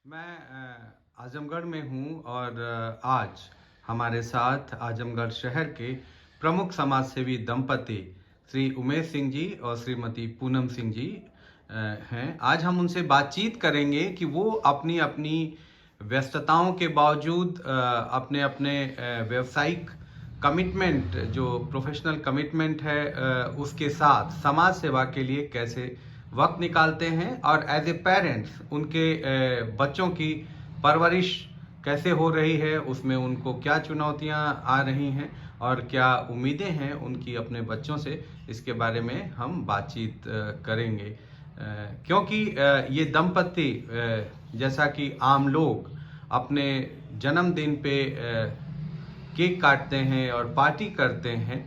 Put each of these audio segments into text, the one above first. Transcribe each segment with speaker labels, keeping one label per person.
Speaker 1: मैं आजमगढ़ में हूँ और आज हमारे साथ आजमगढ़ शहर के प्रमुख समाजसेवी दंपति श्री उमेश सिंह जी और श्रीमती पूनम सिंह जी हैं। आज हम उनसे बातचीत करेंगे कि वो अपनी अपनी व्यस्तताओं के बावजूद अपने अपने व्यावसायिक कमिटमेंट जो प्रोफेशनल कमिटमेंट है उसके साथ समाज सेवा के लिए कैसे वक्त निकालते हैं और एज ए पेरेंट्स उनके बच्चों की परवरिश कैसे हो रही है, उसमें उनको क्या चुनौतियां आ रही हैं और क्या उम्मीदें हैं उनकी अपने बच्चों से, इसके बारे में हम बातचीत करेंगे। क्योंकि ये दंपति जैसा कि आम लोग अपने जन्मदिन पे केक काटते हैं और पार्टी करते हैं,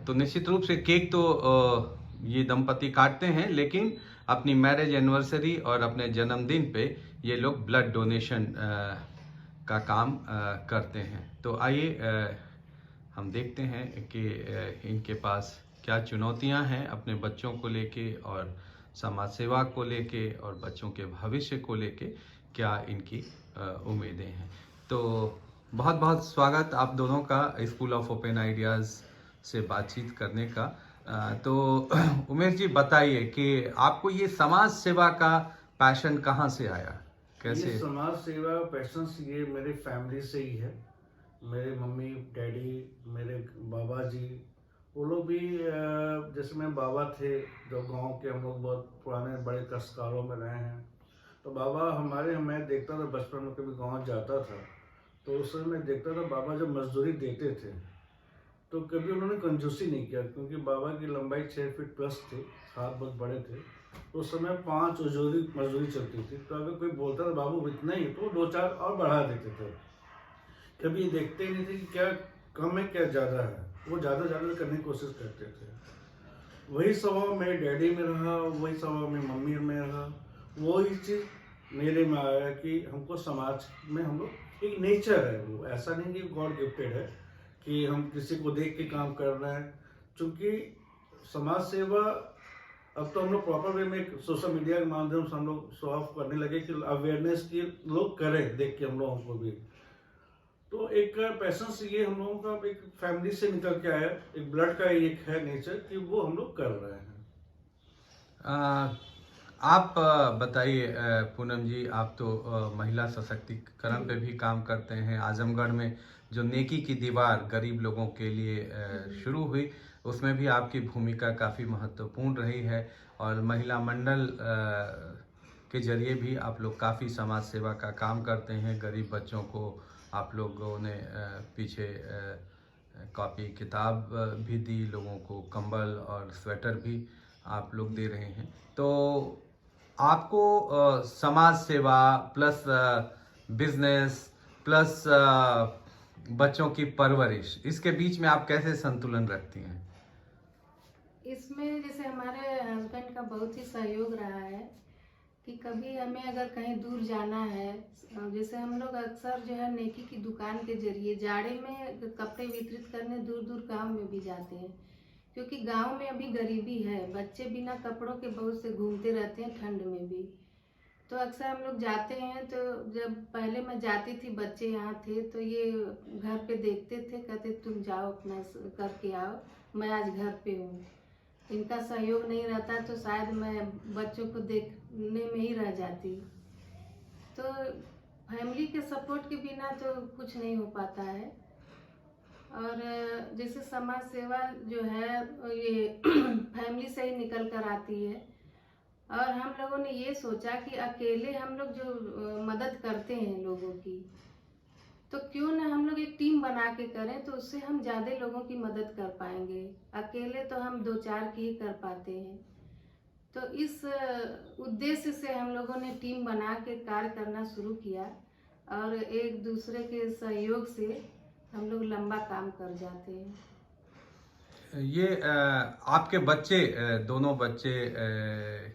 Speaker 1: तो निश्चित रूप से केक तो ये दंपति काटते हैं, लेकिन अपनी मैरिज एनिवर्सरी और अपने जन्मदिन पे ये लोग ब्लड डोनेशन का काम करते हैं। तो आइए हम देखते हैं कि इनके पास क्या चुनौतियां हैं अपने बच्चों को लेके और समाज सेवा को लेके और बच्चों के भविष्य को लेके क्या इनकी उम्मीदें हैं। तो बहुत बहुत स्वागत आप दोनों का स्कूल ऑफ ओपन आइडियाज़ से बातचीत करने का। तो उमेश जी बताइए कि आपको ये समाज सेवा का पैशन कहाँ से आया, कैसे?
Speaker 2: ये समाज सेवा पैशन ये मेरे फैमिली से ही है। मेरे मम्मी डैडी, मेरे बाबा जी, वो लोग भी जैसे मेरे बाबा थे जो गांव के, हम लोग बहुत पुराने बड़े कष्टकालों में रहे हैं। तो बाबा हमारे, मैं देखता था बचपन में, कभी गांव जाता था तो उस समय मैं देखता था बाबा जब मजदूरी देते थे तो कभी उन्होंने कंजूसी नहीं किया, क्योंकि बाबा की लंबाई 6 फीट प्लस थी, हाथ बहुत बड़े थे। तो उस समय 5 मजदूरी चलती थी, तो अगर कोई बोलता था बाबू इतना ही, तो 2-4 और बढ़ा देते थे। कभी ये देखते ही नहीं थे कि क्या कम है क्या ज़्यादा है, वो ज़्यादा करने की कोशिश करते थे। वही स्वभाव मेरे डैडी में रहा, वही स्वभाव मेरी मम्मी में रहा, वही चीज़ मेरे में आया कि हमको समाज में, हम लोग एक नेचर है, वो ऐसा नहीं कि गॉड गिफ्टेड है कि हम किसी को देख के काम कर रहे हैं। चूँकि समाज सेवा अब तो हम लोग प्रॉपर वे में सोशल मीडिया के माध्यम से हम लोग शो ऑफ करने लगे कि अवेयरनेस की लोग करें देख के हम लोगों को भी। तो एक पैशन से ये हम लोगों का एक फैमिली से निकल के आया, एक ब्लड का एक है नेचर कि वो हम लोग कर रहे हैं।
Speaker 1: आप बताइए पूनम जी, आप तो महिला सशक्तिकरण पे भी काम करते हैं। आजमगढ़ में जो नेकी की दीवार गरीब लोगों के लिए शुरू हुई, उसमें भी आपकी भूमिका काफ़ी महत्वपूर्ण रही है और महिला मंडल के जरिए भी आप लोग काफ़ी समाज सेवा का काम करते हैं। गरीब बच्चों को आप लोगों ने पीछे कॉपी किताब भी दी, लोगों को कंबल और स्वेटर भी आप लोग दे रहे हैं। तो आपको समाज सेवा प्लस बिजनेस प्लस बच्चों की परवरिश, इसके बीच में आप कैसे संतुलन रखती हैं?
Speaker 3: इसमें जैसे हमारे हस्बैंड का बहुत ही सहयोग रहा है कि कभी हमें अगर कहीं दूर जाना है, जैसे हम लोग अक्सर जो है नेकी की दुकान के जरिए जाड़े में कपड़े वितरित करने दूर दूर गांव में भी जाते हैं, क्योंकि गांव में अभी गरीबी है, बच्चे बिना कपड़ों के बहुत से घूमते रहते हैं ठंड में भी। तो अक्सर हम लोग जाते हैं, तो जब पहले मैं जाती थी, बच्चे यहाँ थे तो ये घर पे देखते थे, कहते तुम जाओ अपना करके आओ, मैं आज घर पे हूँ। इनका सहयोग नहीं रहता तो शायद मैं बच्चों को देखने में ही रह जाती। तो फैमिली के सपोर्ट के बिना तो कुछ नहीं हो पाता है। और जैसे समाज सेवा जो है ये फैमिली से ही निकल कर आती है, और हम लोगों ने ये सोचा कि अकेले हम लोग जो मदद करते हैं लोगों की, तो क्यों ना हम लोग एक टीम बना के करें, तो उससे हम ज़्यादा लोगों की मदद कर पाएंगे। अकेले तो हम 2-4 की ही कर पाते हैं। तो इस उद्देश्य से हम लोगों ने टीम बना के कार्य करना शुरू किया, और एक दूसरे के सहयोग से हम लोग लंबा काम कर जाते हैं।
Speaker 1: ये आपके बच्चे, दोनों बच्चे,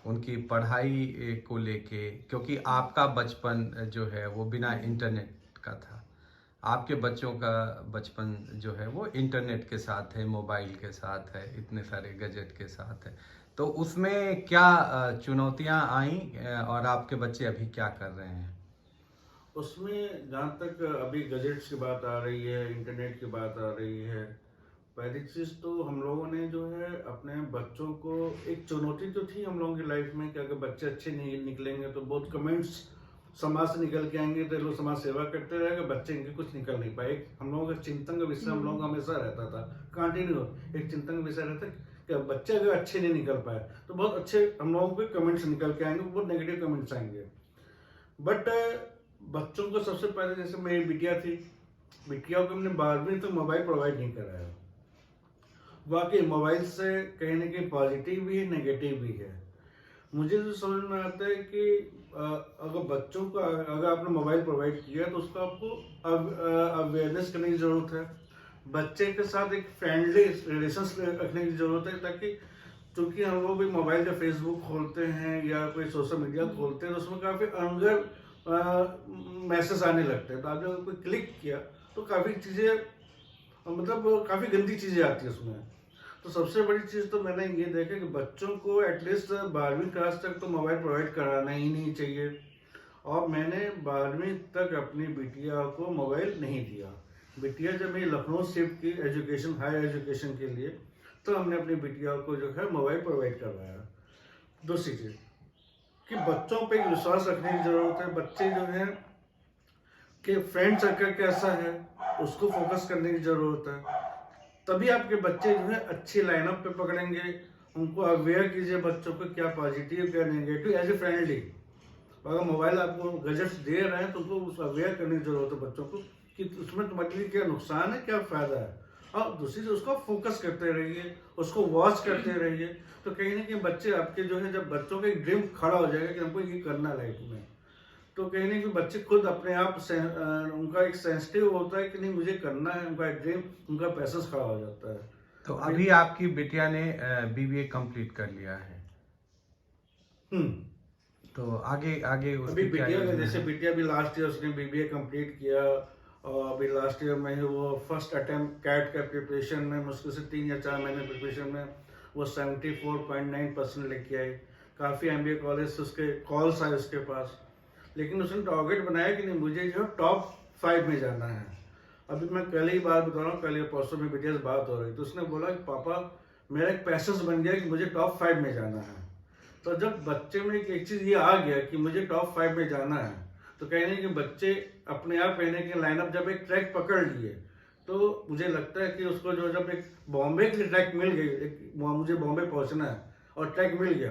Speaker 1: उनकी पढ़ाई को लेके, क्योंकि आपका बचपन जो है वो बिना इंटरनेट का था, आपके बच्चों का बचपन जो है वो इंटरनेट के साथ है, मोबाइल के साथ है, इतने सारे गैजेट के साथ है। तो उसमें क्या चुनौतियां आई और आपके बच्चे अभी क्या कर रहे हैं?
Speaker 2: उसमें जहाँ तक अभी गजेट्स की बात आ रही है, इंटरनेट की बात आ रही है, पहली चीज़ तो हम लोगों ने जो है अपने बच्चों को, एक चुनौती तो थी हम लोगों की लाइफ में कि अगर बच्चे अच्छे नहीं निकलेंगे तो बहुत कमेंट्स समाज से निकल के आएंगे, तो लोग समाज सेवा करते रहेंगे, बच्चे इनके कुछ निकल नहीं पाए। हम लोगों का चिंतन का विषय हम लोगों का हमेशा रहता था, कंटिन्यू एक चिंतन का विषय रहता कि बच्चे अगर अच्छे नहीं निकल पाए तो बहुत अच्छे हम लोगों के कमेंट्स निकल के आएंगे, बहुत नेगेटिव कमेंट्स आएंगे। बट बच्चों को सबसे पहले, जैसे मेरी बिटिया थी, बिटिया को हमने 12वीं तक मोबाइल प्रोवाइड नहीं कराया। वाकई मोबाइल से कहीं ना कहीं पॉजिटिव भी है, नेगेटिव भी है। मुझे जो समझ में आता है कि अगर बच्चों को, अगर आपने मोबाइल प्रोवाइड किया तो उसको आपको अवेयरनेस करने की ज़रूरत है, बच्चे के साथ एक फ्रेंडली रिलेशंस रखने की ज़रूरत है, ताकि चूँकि हम लोग भी मोबाइल का फेसबुक खोलते हैं या कोई सोशल मीडिया खोलते हैं तो उसमें काफ़ी अनगर मैसेज आने लगते हैं, तो आपने कोई क्लिक किया तो काफ़ी चीज़ें, मतलब काफ़ी गंदी चीज़ें आती है उसमें। तो सबसे बड़ी चीज़ तो मैंने ये देखा कि बच्चों को एटलीस्ट 12वीं क्लास तक तो मोबाइल प्रोवाइड कराना ही नहीं चाहिए, और मैंने 12वीं तक अपनी बिटिया को मोबाइल नहीं दिया। बिटिया जब मेरी लखनऊ शिफ्ट की एजुकेशन, हायर एजुकेशन के लिए, तो हमने अपनी बिटिया को जो है मोबाइल प्रोवाइड करवाया। दूसरी चीज़ कि बच्चों पे विश्वास रखने की ज़रूरत है। बच्चे जो हैं कि फ्रेंड सर्कल कैसा है उसको फोकस करने की ज़रूरत है, तभी आपके बच्चे जो है अच्छी लाइनअप पे पकड़ेंगे। उनको अवेयर कीजिए बच्चों को, क्या पॉजिटिव क्या नेगेटिव, एज ए फ्रेंडली। अगर मोबाइल आपको गजेट्स दे रहे हैं तो उनको उस अवेयर करने की ज़रूरत है बच्चों को कि उसमें तुम्हारे लिए क्या नुकसान है, क्या फ़ायदा है। और दूसरी चीज़, उसको फोकस करते रहिए, उसको वॉच करते रहिए, तो कहीं ना कहीं बच्चे आपके जो है, जब बच्चों का एक ड्रीम खड़ा हो जाएगा कि हमको ये करना लाइफ में, तो कहीं ना कहीं बच्चे खुद अपने आप उनका एक सेंसिटिव होता है कि नहीं मुझे करना है, उनका एक ड्रीम, उनका पैसेस खड़ा हो जाता है।
Speaker 1: तो अभी आपकी बिटिया ने BBA कंप्लीट कर लिया है, तो आगे आगे
Speaker 2: अभी
Speaker 1: उसकी क्या
Speaker 2: बिटिया,
Speaker 1: योजना
Speaker 2: जैसे
Speaker 1: है?
Speaker 2: बिटिया भी लास्ट ईयर उसने BBA कंप्लीट किया, और अभी लास्ट ईयर में ही वो फर्स्ट अटेम्प्ट कैट का प्रिपरेशन में, मुश्किल से 3 या 4 महीने प्रिपरेशन में वो 74.9% लेके आई। काफ़ी MBA कॉलेज से उसके कॉल्स आए उसके पास, लेकिन उसने टारगेट बनाया कि नहीं मुझे जो टॉप 5 में जाना है। अभी मैं कल ही बात बता रहा हूँ, कल या परसों में बिटिया से बात हो रही, तो उसने बोला कि पापा मेरा एक पैशन बन गया कि मुझे टॉप 5 में जाना है। तो जब बच्चे में एक चीज़ ये आ गया कि मुझे टॉप 5 में जाना है, तो कहने कि बच्चे अपने आप कहने की लाइनअप जब एक ट्रैक पकड़ लिए, तो मुझे लगता है कि उसको जो जब एक बॉम्बे की ट्रैक मिल गई, एक मुझे बॉम्बे पहुंचना है और ट्रैक मिल गया,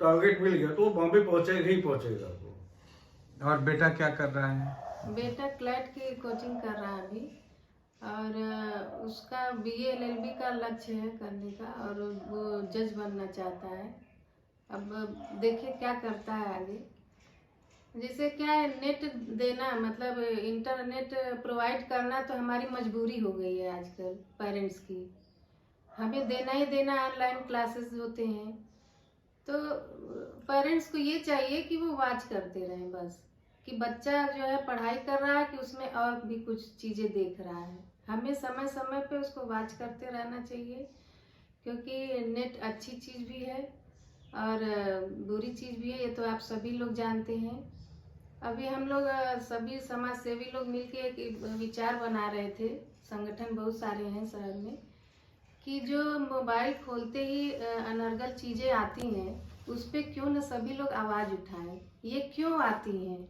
Speaker 2: टारगेट मिल गया, तो वो बॉम्बे पहुंचेगा ही पहुंचेगा वो।
Speaker 1: और बेटा क्या कर रहा है?
Speaker 3: बेटा क्लैट की कोचिंग कर रहा है अभी, और उसका BA LLB का लक्ष्य है करने का, और वो जज बनना चाहता है। अब देखिए क्या करता है आगे। जैसे क्या है, नेट देना मतलब इंटरनेट प्रोवाइड करना तो हमारी मजबूरी हो गई है आजकल पेरेंट्स की, हमें देना ही देना, ऑनलाइन क्लासेस होते हैं, तो पेरेंट्स को ये चाहिए कि वो वॉच करते रहें बस, कि बच्चा जो है पढ़ाई कर रहा है कि उसमें और भी कुछ चीज़ें देख रहा है। हमें समय समय पे उसको वॉच करते रहना चाहिए, क्योंकि नेट अच्छी चीज़ भी है और बुरी चीज़ भी है, ये तो आप सभी लोग जानते हैं। अभी हम लोग सभी समाज सेवी लोग मिलके एक विचार बना रहे थे, संगठन बहुत सारे हैं शहर में, कि जो मोबाइल खोलते ही अनर्गल चीज़ें आती हैं उस पर क्यों न सभी लोग आवाज़ उठाएं। ये क्यों आती हैं,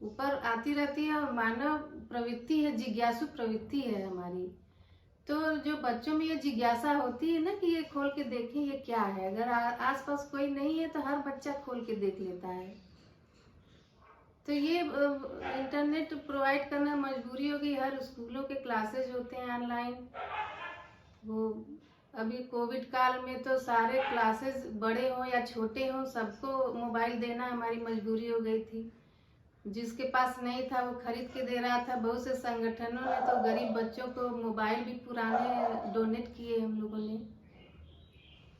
Speaker 3: ऊपर आती रहती है, और मानव प्रवृत्ति है, जिज्ञासु प्रवृत्ति है हमारी, तो जो बच्चों में ये जिज्ञासा होती है ना कि ये खोल के देखें ये क्या है। अगर आसपास कोई नहीं है तो हर बच्चा खोल के देख लेता है। तो ये इंटरनेट प्रोवाइड करना मजबूरी हो गई। हर स्कूलों के क्लासेज होते हैं ऑनलाइन, वो अभी कोविड काल में तो सारे क्लासेस बड़े हों या छोटे हों सबको मोबाइल देना हमारी मजबूरी हो गई थी। जिसके पास नहीं था वो खरीद के दे रहा था। बहुत से संगठनों ने तो गरीब बच्चों को मोबाइल भी पुराने डोनेट किए हम लोगों ने।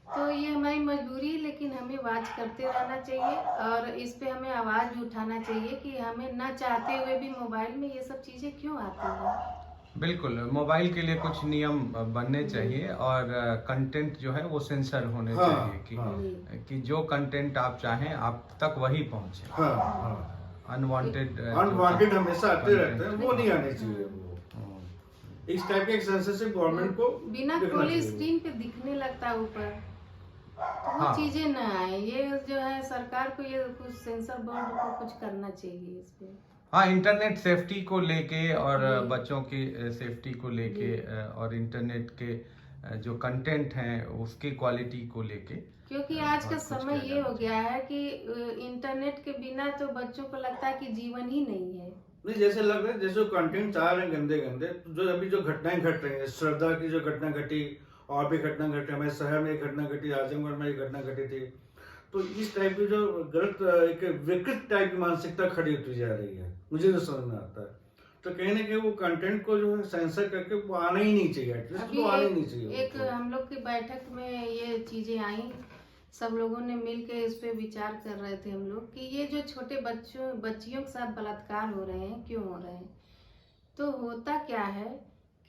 Speaker 3: तो ये हमारी मजबूरी है, लेकिन हमें वॉच करते रहना चाहिए और इस पे हमें आवाज़ भी उठाना चाहिए कि हमें ना चाहते हुए भी मोबाइल में ये सब चीज़ें क्यों आती हैं।
Speaker 1: बिल्कुल, मोबाइल के लिए कुछ नियम बनने चाहिए और कंटेंट जो है वो सेंसर होने
Speaker 2: हाँ,
Speaker 1: चाहिए
Speaker 2: हाँ,
Speaker 1: कि जो कंटेंट आप चाहें आप तक वही पहुंचे।
Speaker 2: हाँ, हाँ।
Speaker 1: अनवांटेड
Speaker 2: अनवांटेड हमेशा आते रहते हैं,
Speaker 1: content।
Speaker 2: वो नहीं आने चाहिए। वो
Speaker 1: हम्म।
Speaker 2: इस टाइप के एक सेंसरशिप गवर्नमेंट को
Speaker 3: बिना
Speaker 2: देखना
Speaker 3: खोले
Speaker 2: चाहिए।
Speaker 3: स्क्रीन पे दिखने लगता है ऊपर, तो वो
Speaker 1: हाँ।
Speaker 3: चीजें ना आए। ये जो है सरकार को ये कुछ सेंसर बोर्ड को कुछ करना चाहिए इस पे।
Speaker 1: हाँ, इंटरनेट सेफ्टी को लेके और
Speaker 3: जी।
Speaker 1: बच्चों की सेफ्टी को लेके
Speaker 3: जी।
Speaker 1: और इंटरनेट के जो कंटेंट हैं उसकी क्वालिटी को लेके
Speaker 3: क्योंकि आज का
Speaker 1: बहुत कुछ
Speaker 3: समय
Speaker 1: किया
Speaker 3: ये
Speaker 1: जाना
Speaker 3: हो गया है कि इंटरनेट के बिना तो बच्चों को लगता है कि जीवन ही नहीं है।
Speaker 2: नहीं, जैसे लग रहा है जैसे कंटेंट आ रहे हैं गंदे गंदे, जो अभी जो घटनाएं घट रही हैं, श्रद्धा की जो घटना घटी और भी घटना घटी, हमारे शहर में एक घटना घटी, आजमगढ़ में एक घटना घटी थी। तो इस टाइप की जो गलत एक विकृत टाइप की मानसिकता खड़ी होती जा रही है, मुझे जो समझ में आता है। तो कहीं ना कहीं वो कंटेंट को जो है सेंसर करके वो आना ही नहीं चाहिए, एटलीस्ट
Speaker 3: अभी
Speaker 2: तो आना ही नहीं चाहिए।
Speaker 3: एक हम लोग की बैठक में ये चीजें आई, सब लोगों ने मिलके इस पे विचार कर रहे थे हम लोग कि ये जो छोटे बच्चियों के साथ बलात्कार हो रहे हैं, क्यों हो रहे हैं। तो होता क्या है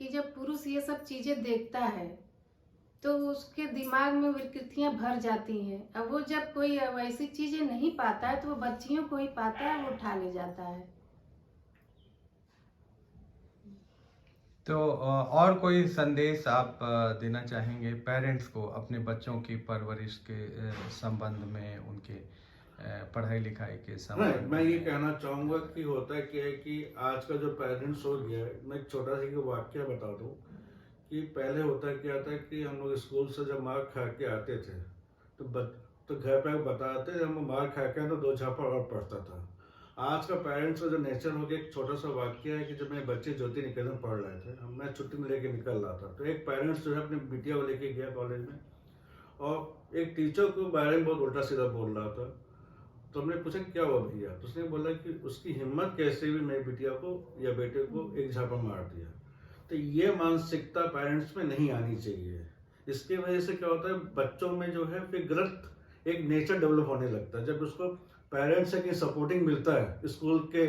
Speaker 3: कि जब पुरुष ये सब चीजें देखता है तो उसके दिमाग में विकृतियां भर जाती हैं। अब वो जब कोई वैसी चीजें नहीं पाता है तो वो बच्चियों को ही पाता है, वो उठा ले जाता है।
Speaker 1: तो और कोई संदेश आप देना चाहेंगे पेरेंट्स को अपने बच्चों की परवरिश के संबंध में, उनके पढ़ाई लिखाई के
Speaker 2: नहीं,
Speaker 1: संबंध
Speaker 2: मैं ये
Speaker 1: में?
Speaker 2: कहना चाहूंगा कि होता क्या है कि आज का जो पेरेंट्स हो गया है, मैं एक छोटा सा वाक्य बता दूं कि पहले होता क्या था कि हम लोग स्कूल से जब मार खा के आते थे तो घर पे बताते हम मार खा के तो 2 झापड़ और पड़ता था। आज का पेरेंट्स का जो नेचर हो गया, एक छोटा सा वाक्य है कि जब मेरे बच्चे ज्योति निकेतन पढ़ रहे थे, मैं छुट्टी में लेके निकल रहा था, तो एक पेरेंट्स जो है अपनी बिटिया को लेके गया कॉलेज में और एक टीचर को बारे में बहुत उल्टा सीधा बोल रहा था। तो हमने पूछा क्या हुआ भैया, तो उसने बोला कि उसकी हिम्मत कैसे भी मेरी बिटिया को या बेटे को एक झापड़ मार दिया। तो ये मानसिकता पेरेंट्स में नहीं आनी चाहिए। इसकी वजह से क्या होता है, बच्चों में जो है फिर गलत एक नेचर डेवलप होने लगता है। जब उसको पेरेंट्स से कहीं सपोर्टिंग मिलता है स्कूल के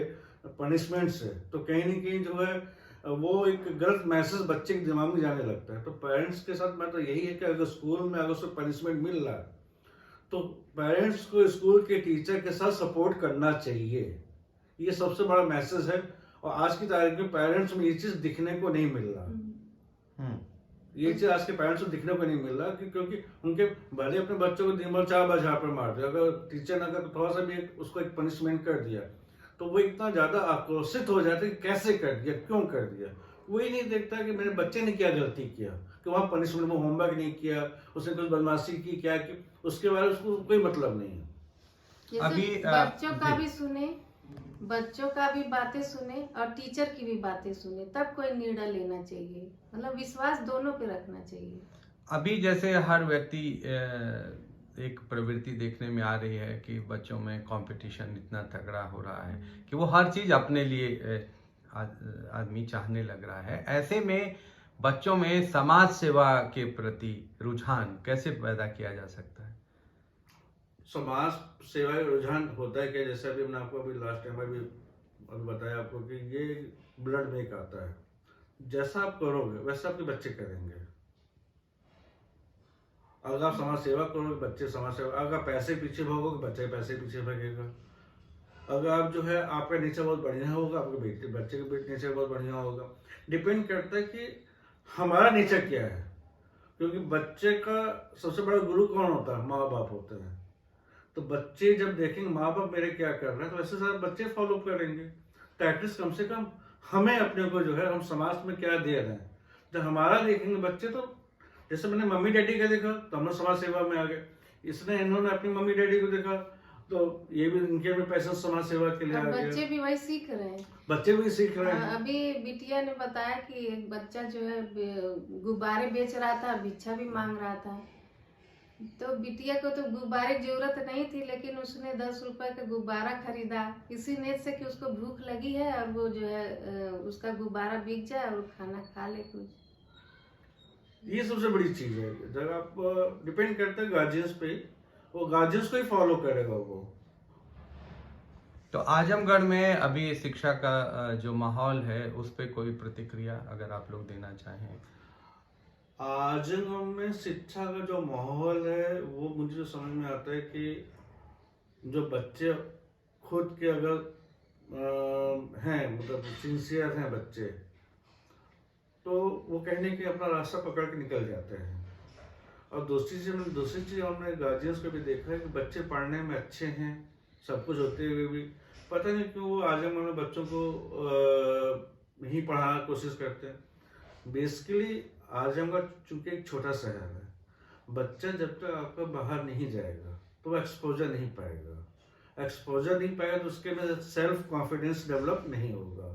Speaker 2: पनिशमेंट से, तो कहीं ना कहीं जो है वो एक गलत मैसेज बच्चे के दिमाग में जाने लगता है। तो पेरेंट्स के साथ मैं तो यही है कि अगर स्कूल में अगर उसको पनिशमेंट मिल रहा है तो पेरेंट्स को स्कूल के टीचर के साथ सपोर्ट करना चाहिए। ये सबसे बड़ा मैसेज है। और आज की तारीख में पेरेंट्स में ये चीज दिखने को नहीं मिल रहा। ये चीज आज के पेरेंट्स को दिखने को नहीं मिल रहा क्योंकि उनके भले अपने बच्चों को दिन भर 4 बार झापड़ मार दिया, अगर टीचर ने अगर थोड़ा सा भी उसको एक पनिशमेंट कर दिया तो वो इतना ज्यादा आक्रोशित हो जाता है कि कैसे कर दिया, क्यों कर दिया। वही नहीं देखता कि मेरे बच्चे ने क्या गलती किया, कि वहाँ पनिशमेंट में होमवर्क नहीं किया, उसने कुछ बदमाशी की, क्या कि उसके बारे में उसको कोई मतलब नहीं है।
Speaker 3: जैसे
Speaker 1: अभी,
Speaker 3: बच्चों का
Speaker 1: जी।
Speaker 3: भी सुने, बच्चों का भी बातें सुने और टीचर की भी बातें सुने, तब कोई निर्णय लेना चाहिए। मतलब विश्वास दोनों पे रखना चाहिए।
Speaker 1: अभी जैसे हर व्यक्ति एक प्रवृत्ति देखने में आ रही है कि बच्चों में कंपटीशन इतना तगड़ा हो रहा है कि वो हर चीज अपने लिए आदमी चाहने लग रहा है। ऐसे में बच्चों में समाज सेवा के प्रति रुझान कैसे पैदा किया जा सकता है?
Speaker 2: समाज सेवा का रुझान होता है क्या, जैसे अभी मैंने आपको अभी लास्ट टाइम अभी बताया आपको कि ये ब्लड में एक आता है, जैसा आप करोगे वैसा आपके बच्चे करेंगे। अगर आप समाज सेवा करोगे बच्चे समाज सेवा, अगर पैसे पीछे भागोगे बच्चे पैसे पीछे भागेगा। अगर आप जो है आपका नेचर बहुत बढ़िया होगा, आपके बच्चे का नेचर बहुत बढ़िया होगा। डिपेंड करता है कि हमारा नेचर क्या है, क्योंकि बच्चे का सबसे बड़ा गुरु कौन होता है, माँ बाप होते हैं। तो बच्चे जब देखेंगे माँ बाप मेरे क्या कर रहे हैं तो वैसे सारे बच्चे फॉलो करेंगे। तो एटलीस्ट कम से कम हमें अपने को जो है हम समाज में क्या दे रहे हैं, जब हमारा देखेंगे बच्चे, तो जैसे मैंने मम्मी डैडी का देखा तो हम लोग समाज सेवा में आ गए, इन्होंने अपनी मम्मी डैडी को देखा तो ये भी इनके में पैसा समाज सेवा के लिए आ गया।
Speaker 3: बच्चे भी वही सीख रहे हैं,
Speaker 2: बच्चे भी सीख रहे हैं।
Speaker 3: अभी बिटिया ने बताया कि एक बच्चा जो है गुब्बारे बेच रहा था, भिक्षा भी मांग रहा था। तो बिटिया को तो गुब्बारे की जरूरत नहीं थी, लेकिन उसने 10 रुपए का गुब्बारा खरीदा इसी नीयत से कि उसको भूख लगी है और वो जो है उसका गुब्बारा बिक जाए और खाना खा ले कुछ।
Speaker 2: ये सबसे बड़ी चीज है। जब आप डिपेंड करता है गार्जियंस पे, वो गार्जियंस को ही फॉलो करेगा वो।
Speaker 1: तो आजमगढ़ में अभी शिक्षा का जो माहौल है उस पे कोई प्रतिक्रिया अगर आप लोग देना चाहें।
Speaker 2: आजमगढ़ में शिक्षा का जो माहौल है वो मुझे जो समझ में आता है कि जो बच्चे खुद के अगर हैं, मतलब सिंसियर हैं बच्चे, तो वो कहने के अपना रास्ता पकड़ के निकल जाते हैं। और दूसरी चीज़ हमने गार्जियंस को भी देखा है कि बच्चे पढ़ने में अच्छे हैं, सब कुछ होते हुए भी पता नहीं क्यों वो आजमगढ़ में बच्चों को नहीं पढ़ाने की कोशिश करते हैं। बेसिकली आजमगढ़ चूंकि एक छोटा शहर है, बच्चा जब तक आपका बाहर नहीं जाएगा तो वो एक्सपोजर नहीं पाएगा। तो उसके में सेल्फ कॉन्फिडेंस डेवलप नहीं होगा।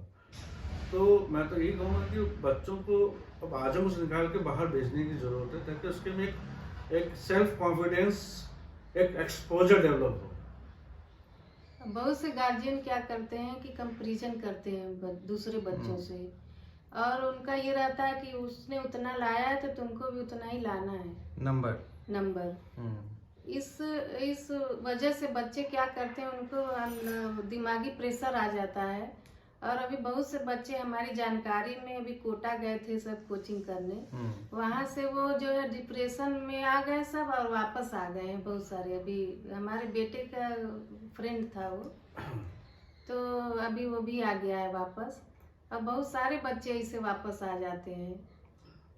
Speaker 2: तो मैं तो यही कहूँगा कि बच्चों को अब आजमगढ़ से निकाल के बाहर भेजने की ज़रूरत है, ताकि उसके में एक सेल्फ कॉन्फिडेंस, एक एक्सपोजर डेवलप हो।
Speaker 3: बहुत से गार्जियन क्या करते हैं कि कंपैरिजन करते हैं दूसरे बच्चों से, और उनका ये रहता है कि उसने उतना लाया है तो तुमको भी उतना ही लाना है, नंबर। इस वजह से बच्चे क्या करते हैं, उनको दिमागी प्रेशर आ जाता है। और अभी बहुत से बच्चे हमारी जानकारी में अभी कोटा गए थे सब कोचिंग करने, वहां से वो जो है डिप्रेशन में आ गए सब और वापस आ गए हैं बहुत सारे। अभी हमारे बेटे का फ्रेंड था वो, तो अभी वो भी आ गया है वापस। अब बहुत सारे बच्चे इसे वापस आ जाते हैं।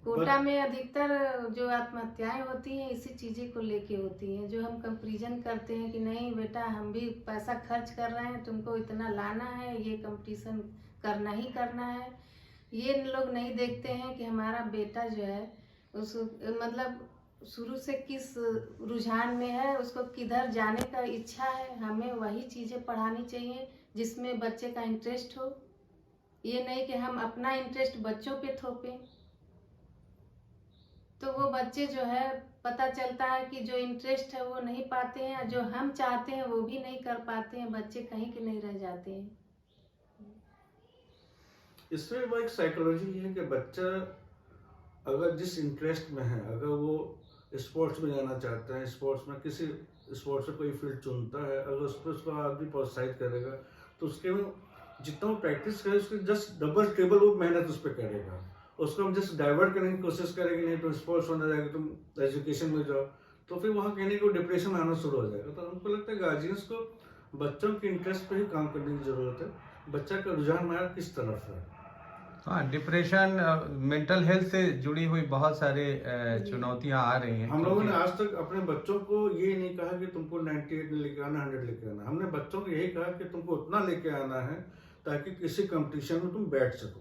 Speaker 3: कोटा में अधिकतर जो आत्महत्याएं होती हैं इसी चीज़ें को लेके होती हैं, जो हम कंपैरिजन करते हैं कि नहीं बेटा हम भी पैसा खर्च कर रहे हैं, तुमको इतना लाना है, ये कंपटीशन करना ही करना है। ये लोग नहीं देखते हैं कि हमारा बेटा जो है उस मतलब शुरू से किस रुझान में है, उसको किधर जाने का इच्छा है, हमें वही चीज़ें पढ़ानी चाहिए जिसमें बच्चे का इंटरेस्ट हो। ये नहीं कि हम अपना इंटरेस्ट बच्चों पे थोपें, तो वो बच्चे जो है पता चलता है कि जो इंटरेस्ट है वो नहीं पाते हैं, जो हम चाहते हैं वो भी नहीं कर पाते हैं, बच्चे कहीं के नहीं रह जाते हैं।
Speaker 2: इसमें वो एक साइकोलॉजी है कि बच्चा अगर जिस इंटरेस्ट में है, अगर वो स्पोर्ट्स में जाना चाहता है, स्पोर्ट्स में किसी स्पोर्ट्स में कोई फील्ड चुनता है, अगर उस पर उसको आदमी प्रोत्साहित करेगा तो उसके में जितना वो प्रैक्टिस करे उसके जस्ट डबल ट्रिपल वो मेहनत उस पर करेगा। उसको हम जस्ट डाइवर्ट करने की कोशिश करेंगे, नहीं तुम स्पोर्ट्स होने जाएगा, तुम एजुकेशन में जाओ, तो फिर वहाँ कहने को डिप्रेशन आना शुरू हो जाएगा। तो हमको लगता है गार्जियंस को बच्चों के इंटरेस्ट पे ही काम करने की जरूरत है, बच्चा का रुझान हमारा किस तरफ है।
Speaker 1: हाँ, डिप्रेशन, मेंटल हेल्थ से जुड़ी हुई बहुत सारे चुनौतियां आ रही हैं।
Speaker 2: हम लोगों ने आज तक अपने बच्चों को ये नहीं कहा कि तुमको 98 लेके आना, 100 लेके आना। हमने बच्चों को यही कहा कि तुमको उतना लेके आना है ताकि किसी कंपटीशन में तुम बैठ सको।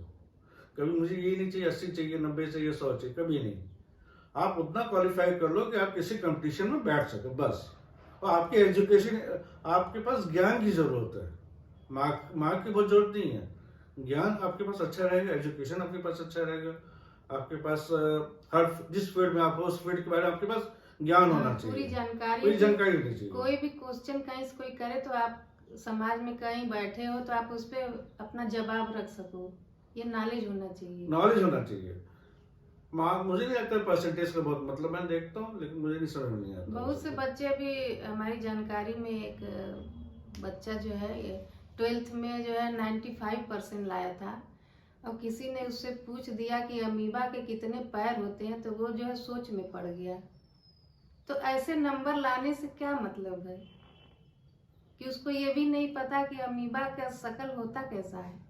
Speaker 2: कभी मुझे ये नहीं चाहिए 80 चाहिए, 90 चाहिए, 100 चाहिए, कभी नहीं। आप उतना क्वालिफाई कर लो कि आप किसी कंपटीशन में बैठ सको, बस। और आपके एजुकेशन, आपके पास ज्ञान की जरूरत है, मार्क की बहुत जरूरत नहीं है। ज्ञान आपके पास अच्छा रहेगा, एजुकेशन आपके पास अच्छा रहेगा, आपके पास हर जिस फील्ड में आप हो उस फील्ड के बारे में आपके पास ज्ञान होना चाहिए,
Speaker 3: पूरी जानकारी
Speaker 2: होनी चाहिए।
Speaker 3: कोई भी क्वेश्चन कहीं से कोई करे तो आप समाज में कहीं बैठे हो तो आप उस पर अपना जवाब रख सको, ये नॉलेज होना चाहिए।
Speaker 2: मुझे नहीं लगता परसेंटेज का बहुत मतलब, मैं देखता हूँ लेकिन मुझे नहीं समझ में नहीं आता।
Speaker 3: बहुत से बच्चे अभी हमारी जानकारी में एक बच्चा जो है 12th में जो है 95% लाया था, और किसी ने उससे पूछ दिया कि अमीबा के कितने पैर होते हैं, तो वो जो है सोच में पड़ गया। तो ऐसे नंबर लाने से क्या मतलब है कि उसको ये भी नहीं पता कि अमीबा का शक्ल होता कैसा है।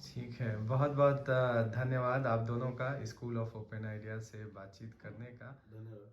Speaker 1: ठीक है, बहुत बहुत धन्यवाद आप दोनों का स्कूल ऑफ ओपन आइडिया से बातचीत करने का।
Speaker 2: धन्यवाद।